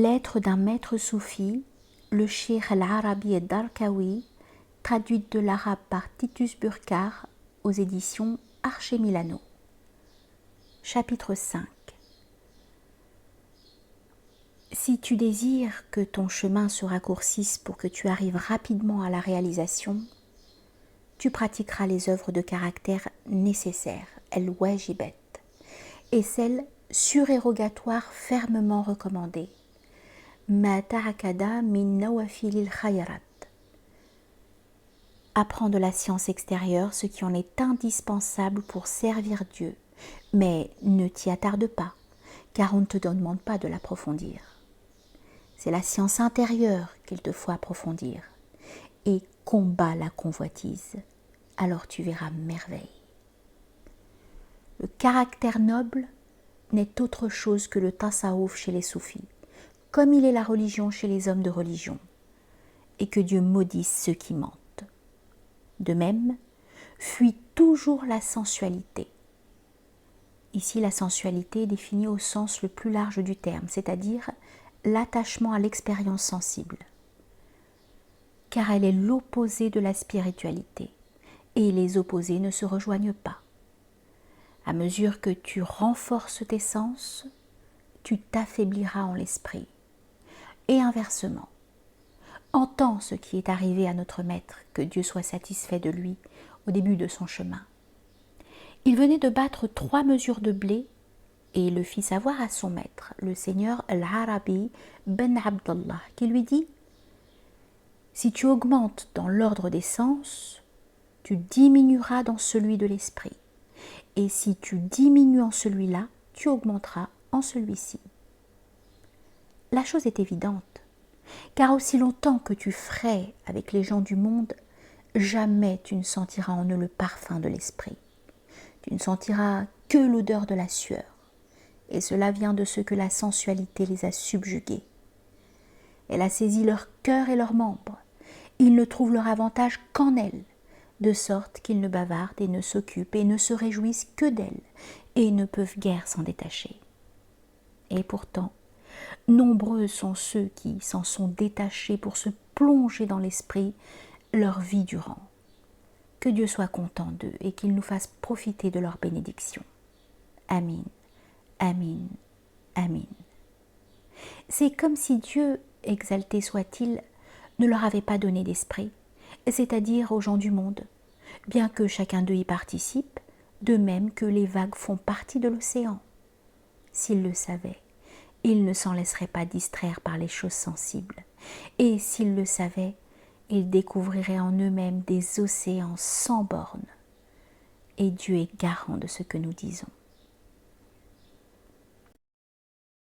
Lettre d'un maître soufi, le Cheikh al-Arabi ad-Darkawi, traduite de l'arabe par Titus Burkhardt aux éditions Archer Milano. Chapitre 5. Si tu désires que ton chemin se raccourcisse pour que tu arrives rapidement à la réalisation, tu pratiqueras les œuvres de caractère nécessaires, al-wajibat, et celles surérogatoires fermement recommandées, ma ta'akada min nawafilil khayrat. Apprends de la science extérieure ce qui en est indispensable pour servir Dieu, mais ne t'y attarde pas, car on ne te demande pas de l'approfondir. C'est la science intérieure qu'il te faut approfondir, et combat la convoitise, alors tu verras merveille. Le caractère noble n'est autre chose que le tasawwuf chez les soufis, comme il est la religion chez les hommes de religion, et que Dieu maudisse ceux qui mentent. De même, fuis toujours la sensualité. Ici, la sensualité est définie au sens le plus large du terme, c'est-à-dire l'attachement à l'expérience sensible, car elle est l'opposé de la spiritualité, et les opposés ne se rejoignent pas. À mesure que tu renforces tes sens, tu t'affaibliras en l'esprit. Et inversement, entends ce qui est arrivé à notre maître, que Dieu soit satisfait de lui au début de son chemin. Il venait de battre 3 mesures de blé et le fit savoir à son maître, le seigneur al-Arabi ben Abdallah, qui lui dit « Si tu augmentes dans l'ordre des sens, tu diminueras dans celui de l'esprit. Et si tu diminues en celui-là, tu augmenteras en celui-ci. » La chose est évidente, car aussi longtemps que tu ferais avec les gens du monde, jamais tu ne sentiras en eux le parfum de l'esprit. Tu ne sentiras que l'odeur de la sueur, et cela vient de ce que la sensualité les a subjugués. Elle a saisi leur cœur et leurs membres. Ils ne trouvent leur avantage qu'en elle, de sorte qu'ils ne bavardent et ne s'occupent et ne se réjouissent que d'elle, et ne peuvent guère s'en détacher. Et pourtant, nombreux sont ceux qui s'en sont détachés pour se plonger dans l'esprit leur vie durant. Que Dieu soit content d'eux et qu'il nous fasse profiter de leur bénédiction. Amin, amin, amin. C'est comme si Dieu, exalté soit-il, ne leur avait pas donné d'esprit, c'est-à-dire aux gens du monde, bien que chacun d'eux y participe, de même que les vagues font partie de l'océan. S'ils le savaient, ils ne s'en laisseraient pas distraire par les choses sensibles, et s'ils le savaient, ils découvriraient en eux-mêmes des océans sans bornes. Et Dieu est garant de ce que nous disons.